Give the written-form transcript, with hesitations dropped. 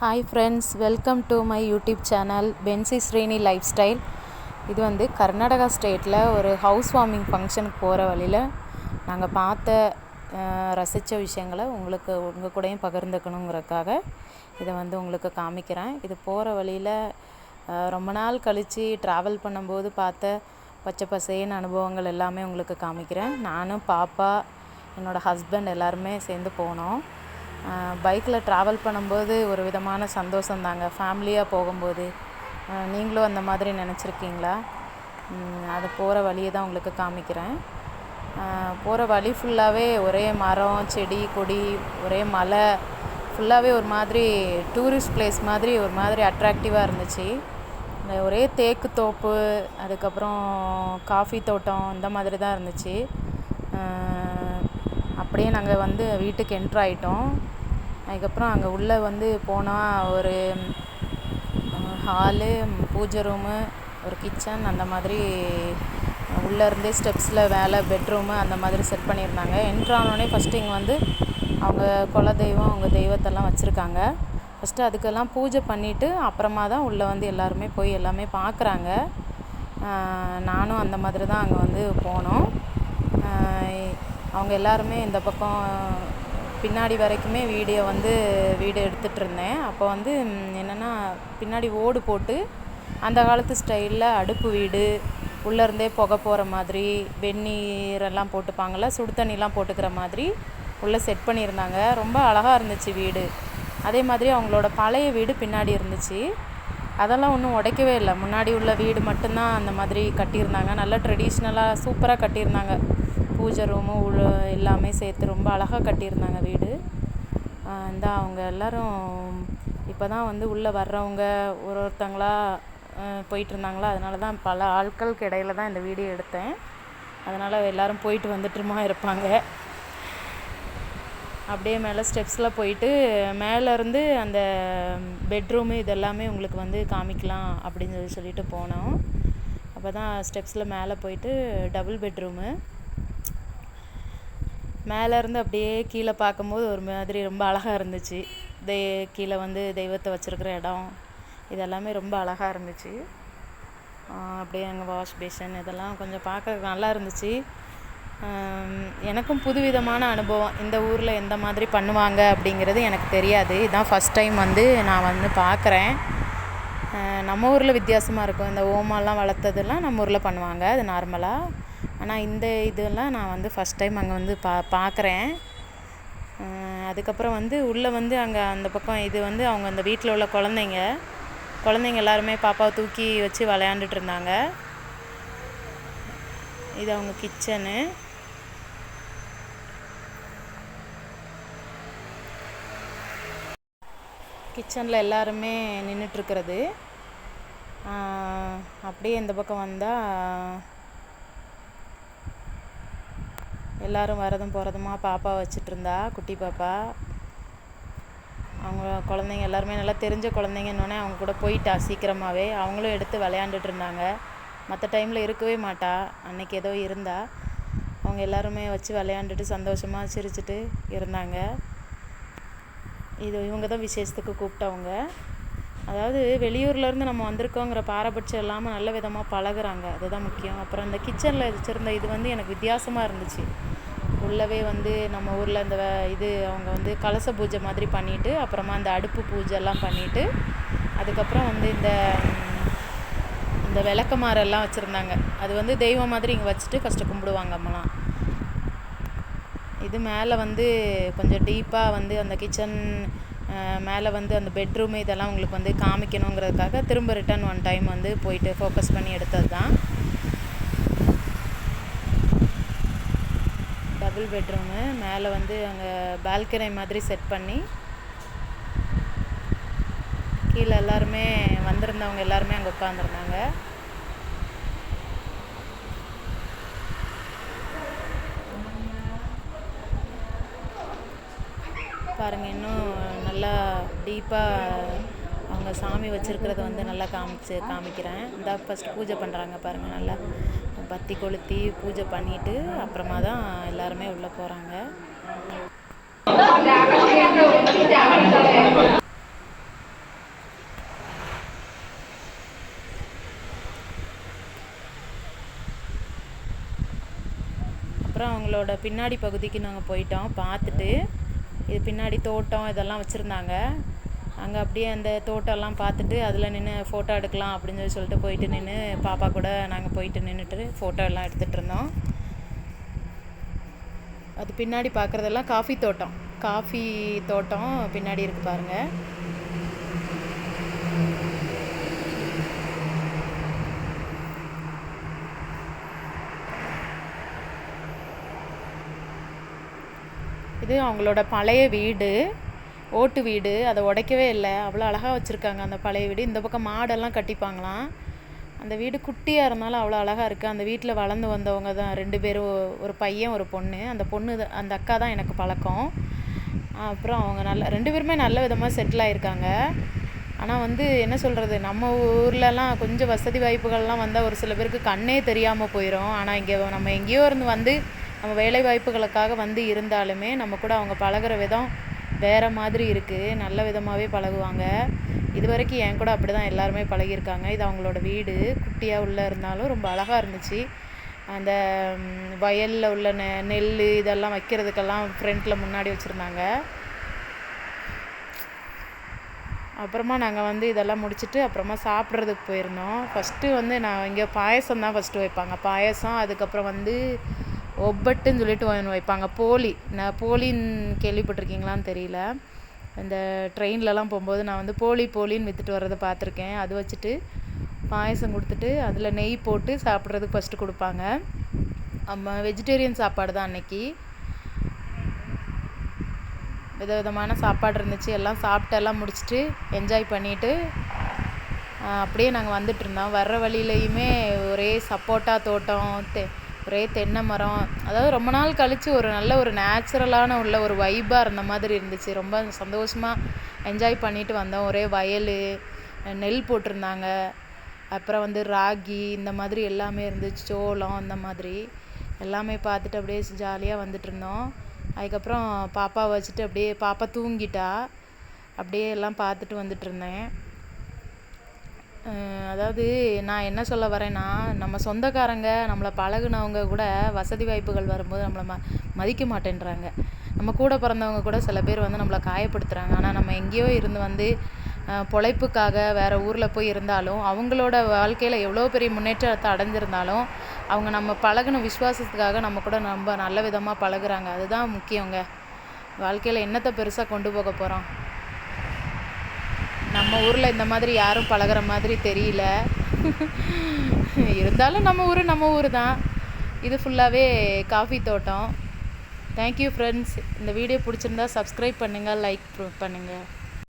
Hi friends, welcome to my YouTube channel பென்சி Srini lifestyle. இது வந்து கர்நாடகா ஸ்டேட்டில் ஒரு ஹவுஸ் வார்மிங் ஃபங்க்ஷனுக்கு போகிற வழியில் நாங்கள் பார்த்த ரசித்த விஷயங்களை உங்கள் கூடயும் பகிர்ந்துக்கணுங்கிறதுக்காக இதை வந்து உங்களுக்கு காமிக்கிறேன். இது போகிற வழியில் ரொம்ப நாள் கழித்து ட்ராவல் பண்ணும்போது பார்த்த பச்சை பசேன்னு அனுபவங்கள் எல்லாமே உங்களுக்கு காமிக்கிறேன். நானும் பாப்பா என்னோடய ஹஸ்பண்ட் எல்லாருமே சேர்ந்து போனோம். பைக்கில் ட்ராவல் பண்ணும்போது ஒரு விதமான சந்தோஷம் தாங்க. ஃபேமிலியாக போகும்போது நீங்களும் அந்த மாதிரி நினச்சிருக்கீங்களா? அது போகிற வழியை தான் உங்களுக்கு காமிக்கிறேன். போகிற வழி ஃபுல்லாகவே ஒரே மரம், செடி, கொடி, ஒரே மலை, ஃபுல்லாகவே ஒரு மாதிரி டூரிஸ்ட் பிளேஸ் மாதிரி ஒரு மாதிரி அட்ராக்டிவாக இருந்துச்சு. ஒரே தேக்கு தோப்பு, அதுக்கப்புறம் காஃபி தோட்டம், இந்த மாதிரி தான் இருந்துச்சு. அப்படியே நாங்கள் வந்து வீட்டுக்கு என்ட்ரு ஆகிட்டோம். அதுக்கப்புறம் அங்கே உள்ளே வந்து போனால் ஒரு ஹாலு, பூஜை ரூமு, ஒரு கிச்சன், அந்த மாதிரி உள்ளேருந்தே ஸ்டெப்ஸில் மேலே பெட்ரூமு அந்த மாதிரி செட் பண்ணியிருந்தாங்க. என்ட்ரானோடனே ஃபஸ்ட்டு இங்கே வந்து அவங்க குலதெய்வம், அவங்க தெய்வத்தெல்லாம் வச்சுருக்காங்க. ஃபஸ்ட்டு அதுக்கெல்லாம் பூஜை பண்ணிவிட்டு அப்புறமா தான் உள்ளே வந்து எல்லாருமே போய் எல்லாமே பார்க்குறாங்க. நானும் அந்த மாதிரி தான் அங்கே வந்து போனோம். அவங்க எல்லாருமே இந்த பக்கம் பின்னாடி வரைக்குமே வீடியோ எடுத்துகிட்டு இருந்தேன். அப்போ வந்து என்னென்னா, பின்னாடி ஓடு போட்டு அந்த காலத்து ஸ்டைலில் அடுப்பு வீடு, உள்ளேருந்தே புகை போகிற மாதிரி, வெந்நீரெல்லாம் போட்டுப்பாங்கள்ல, சுடு தண்ணிலாம் போட்டுக்கிற மாதிரி உள்ளே செட் பண்ணியிருந்தாங்க. ரொம்ப அழகாக இருந்துச்சு வீடு. அதே மாதிரி அவங்களோட பழைய வீடு பின்னாடி இருந்துச்சு. அதெல்லாம் ஒன்றும் உடைக்கவே இல்லை. முன்னாடி உள்ள வீடு மட்டும்தான் அந்த மாதிரி கட்டியிருந்தாங்க. நல்லா ட்ரெடிஷ்னலாக சூப்பராக கட்டியிருந்தாங்க. பூஜை ரூமு எல்லாமே சேர்த்து ரொம்ப அழகாக கட்டியிருந்தாங்க வீடு. இந்த அவங்க எல்லோரும் இப்போ தான் வந்து உள்ளே வர்றவங்க ஒருத்தங்களா போயிட்டுருந்தாங்களா, அதனால தான் பல ஆட்களுக்கு இடையில தான் இந்த வீடியோ எடுத்தேன். அதனால் எல்லோரும் போயிட்டு வந்துட்டுமா இருப்பாங்க. அப்படியே மேலே ஸ்டெப்ஸில் போயிட்டு மேலேருந்து அந்த பெட்ரூமு இதெல்லாமே உங்களுக்கு வந்து காமிக்கலாம் அப்படின்னு சொல்லிட்டு போனோம். அப்போ தான் ஸ்டெப்ஸில் மேலே போயிட்டு டபுள் பெட்ரூமு மேலேருந்து அப்படியே கீழே பார்க்கும்போது ஒரு மாதிரி ரொம்ப அழகாக இருந்துச்சு. கீழே வந்து தெய்வத்தை வச்சுருக்கிற இடம் இதெல்லாமே ரொம்ப அழகாக இருந்துச்சு. அப்படியே அங்கே வாஷ் பேஷன் இதெல்லாம் கொஞ்சம் பார்க்க நல்லா இருந்துச்சு. எனக்கும் புதுவிதமான அனுபவம். இந்த ஊரில் எந்த மாதிரி பண்ணுவாங்க அப்படிங்கிறது எனக்கு தெரியாது. இதுதான் ஃபஸ்ட் டைம் வந்து நான் வந்து பார்க்குறேன். நம்ம ஊரில் வித்தியாசமாக இருக்கும். இந்த ஓமெல்லாம் வளர்த்ததெல்லாம் நம்ம ஊரில் பண்ணுவாங்க, அது நார்மலாக. ஆனால் இந்த இதெல்லாம் நான் வந்து ஃபஸ்ட் டைம் அங்கே வந்து பார்க்குறேன். அதுக்கப்புறம் வந்து உள்ளே வந்து அங்கே அந்த பக்கம் இது வந்து அவங்க அந்த வீட்டில் உள்ள குழந்தைங்க எல்லாருமே பாப்பாவை தூக்கி வச்சு விளையாண்டுட்டு இருந்தாங்க. இது அவங்க கிச்சனு. கிச்சனில் எல்லாருமே நின்றுட்டுருக்கிறது. அப்படியே இந்த பக்கம் வந்தால் எல்லோரும் வரதும் போகிறதுமா பாப்பா வச்சிட்ருந்தா, குட்டி பாப்பா. அவங்க குழந்தைங்க எல்லாருமே நல்லா தெரிஞ்ச குழந்தைங்கன்னொன்னே அவங்க கூட போயிட்டா சீக்கிரமாகவே. அவங்களும் எடுத்து விளையாண்டுட்டு இருந்தாங்க. மற்ற டைமில் இருக்கவே மாட்டா, அன்றைக்கி ஏதோ இருந்தா. அவங்க எல்லாருமே வச்சு விளையாண்டுட்டு சந்தோஷமாக சிரிச்சுட்டு இருந்தாங்க. இவங்க தான் விசேஷத்துக்கு கூப்பிட்டவங்க. அதாவது வெளியூர்லேருந்து நம்ம வந்திருக்கோங்கிற பாரபட்சம் இல்லாமல் நல்ல விதமாக பழகுறாங்க, அதுதான் முக்கியம். அப்புறம் இந்த கிச்சனில் வச்சுருந்த இது வந்து எனக்கு வித்தியாசமாக இருந்துச்சு. உள்ளவே வந்து நம்ம ஊரில் இந்த அவங்க வந்து கலச பூஜை மாதிரி பண்ணிவிட்டு அப்புறமா இந்த அடுப்பு பூஜைலாம் பண்ணிவிட்டு அதுக்கப்புறம் வந்து இந்த விளக்கமாரெல்லாம் வச்சுருந்தாங்க. அது வந்து தெய்வம் மாதிரி இங்கே வச்சுட்டு ஃபஸ்ட்டு கும்பிடுவாங்க அம்மாலாம். இது மேலே வந்து கொஞ்சம் டீப்பாக வந்து அந்த கிச்சன் மேலே வந்து அந்த பெட்ரூமு இதெல்லாம் உங்களுக்கு வந்து காமிக்கணுங்கிறதுக்காக திரும்ப ரிட்டன் ஒன் டைம் வந்து போயிட்டு ஃபோக்கஸ் பண்ணி எடுத்தது தான். டபுள் பெட்ரூமு மேலே வந்து அங்கே பால்கனி மாதிரி செட் பண்ணி கீழே எல்லாருமே வந்திருந்தவங்க எல்லாருமே அங்கே உட்காந்துருந்தாங்க. பாருங்கள், இன்னும் நல்லா டீப்பாக அவங்க சாமி வச்சுருக்கிறத வந்து நல்லா காமிக்கிறேன். இந்த ஃபஸ்ட் பூஜை பண்ணுறாங்க பாருங்கள். நல்லா பத்தி கொளுத்தி பூஜை பண்ணிவிட்டு அப்புறமா தான் எல்லாருமே உள்ளே போகிறாங்க. அப்புறம் அவங்களோட பின்னாடி பகுதிக்கு நாங்கள் போயிட்டோம். பார்த்துட்டு இது பின்னாடி தோட்டம் இதெல்லாம் வச்சுருந்தாங்க. அங்கே அப்படியே அந்த தோட்டம்லாம் பார்த்துட்டு அதில் நின்று ஃபோட்டோ எடுக்கலாம் அப்படின்னு சொல்லிட்டு போயிட்டு நின்று பாப்பா கூட நாங்கள் போயிட்டு நின்றுட்டு ஃபோட்டோ எல்லாம் எடுத்துகிட்டு இருந்தோம். அது பின்னாடி பார்க்குறதெல்லாம் காஃபி தோட்டம் பின்னாடி இருக்குது பாருங்கள். இது அவங்களோட பழைய வீடு, ஓட்டு வீடு. அதை உடைக்கவே இல்லை, அவ்வளோ அழகாக வச்சுருக்காங்க அந்த பழைய வீடு. இந்த பக்கம் மாடெல்லாம் கட்டிப்பாங்களாம். அந்த வீடு குட்டியாக இருந்தாலும் அவ்வளோ அழகாக இருக்குது. அந்த வீட்டில் வளர்ந்து வந்தவங்க தான் 2 பேரும், ஒரு பையன் ஒரு பொண்ணு. அந்த அக்கா தான் எனக்கு பழக்கம். அப்புறம் அவங்க 2 பேருமே நல்ல விதமாக செட்டில் ஆகிருக்காங்க. ஆனால் வந்து என்ன சொல்கிறது, நம்ம ஊர்லலாம் கொஞ்சம் வசதி வாய்ப்புகள்லாம் வந்தால் ஒரு சில பேருக்கு கண்ணே தெரியாமல் போயிடும். ஆனால் இங்கே நம்ம எங்கேயோ இருந்து வந்து நம்ம வேலை வாய்ப்புகளுக்காக வந்து இருந்தாலுமே நம்ம கூட அவங்க பழகுற விதம் வேறு மாதிரி இருக்குது. நல்ல விதமாகவே பழகுவாங்க. இது வரைக்கும் என் கூட அப்படி தான் எல்லாருமே பழகியிருக்காங்க. இது அவங்களோட வீடு, குட்டியாக உள்ளே இருந்தாலும் ரொம்ப அழகாக இருந்துச்சு. அந்த வயலில் உள்ள நெல் இதெல்லாம் வைக்கிறதுக்கெல்லாம் ஃப்ரண்ட்டில் முன்னாடி வச்சுருந்தாங்க. அப்புறமா நாங்கள் வந்து இதெல்லாம் முடிச்சுட்டு அப்புறமா சாப்பிட்றதுக்கு போயிருந்தோம். ஃபஸ்ட்டு வந்து நான் இங்கே பாயசம் தான் ஃபஸ்ட்டு வைப்பாங்க. பாயசம், அதுக்கப்புறம் வந்து ஒப்பட்டுன்னு சொல்லிட்டு ஒன்று வைப்பாங்க. போலின்னு கேள்விப்பட்டிருக்கீங்களான்னு தெரியல. இந்த ட்ரெயின்லலாம் போகும்போது நான் வந்து போலின்னு விற்றுட்டு வர்றதை பார்த்துருக்கேன். அது வச்சுட்டு பாயசம் கொடுத்துட்டு அதில் நெய் போட்டு சாப்பிட்றதுக்கு ஃபஸ்ட்டு கொடுப்பாங்க. வெஜிடேரியன் சாப்பாடு தான் அன்னைக்கு. விதவிதமான சாப்பாடு இருந்துச்சு. எல்லாம் சாப்பிட்டு எல்லாம் முடிச்சுட்டு என்ஜாய் பண்ணிவிட்டு அப்படியே நாங்கள் வந்துட்டுருந்தோம். வர்ற வழியிலையுமே ஒரே சப்போட்டா தோட்டம், ஒரே தென்னை மரம். அதாவது ரொம்ப நாள் கழித்து ஒரு நல்ல ஒரு நேச்சுரலான உள்ள ஒரு வைப்பாக இருந்த மாதிரி இருந்துச்சு. ரொம்ப சந்தோஷமாக என்ஜாய் பண்ணிட்டு வந்தோம். ஒரே வயல், நெல் போட்டிருந்தாங்க. அப்புறம் வந்து ராகி இந்த மாதிரி எல்லாமே இருந்துச்சு, சோளம் இந்த மாதிரி எல்லாமே பார்த்துட்டு அப்படியே ஜாலியாக வந்துட்டு இருந்தோம். அதுக்கப்புறம் பாப்பாவை வச்சுட்டு அப்படியே பாப்பா தூங்கிட்டா. அப்படியே எல்லாம் பார்த்துட்டு வந்துட்டு இருந்தேன். அதாவது நான் என்ன சொல்ல வரேன்னா, நம்ம சொந்தக்காரங்க நம்மளை பழகுனவங்க கூட வசதி வாய்ப்புகள் வரும்போது நம்மளை மதிக்க மாட்டேன்றாங்க. நம்ம கூட பிறந்தவங்க கூட சில பேர் வந்து நம்மளை காயப்படுத்துகிறாங்க. ஆனால் நம்ம எங்கேயோ இருந்து வந்து பொழைப்புக்காக வேறு ஊரில் போய் இருந்தாலும் அவங்களோட வாழ்க்கையில் எவ்வளோ பெரிய முன்னேற்றத்தை அடைஞ்சிருந்தாலும் அவங்க நம்ம பழகுன விசுவாசத்துக்காக நம்ம கூட ரொம்ப நல்ல விதமாக பழகுறாங்க. அதுதான் முக்கியங்க. வாழ்க்கையில் என்னத்தை பெருசாக கொண்டு போக போகிறோம். நம்ம ஊரில் இந்த மாதிரி யாரும் பழகுற மாதிரி தெரியல. இருந்தாலும் நம்ம ஊர் தான். இது ஃபுல்லாகவே காஃபி தோட்டம். Thank you friends. இந்த வீடியோ பிடிச்சிருந்தா சப்ஸ்கிரைப் பண்ணுங்கள், லைக் பண்ணுங்கள்.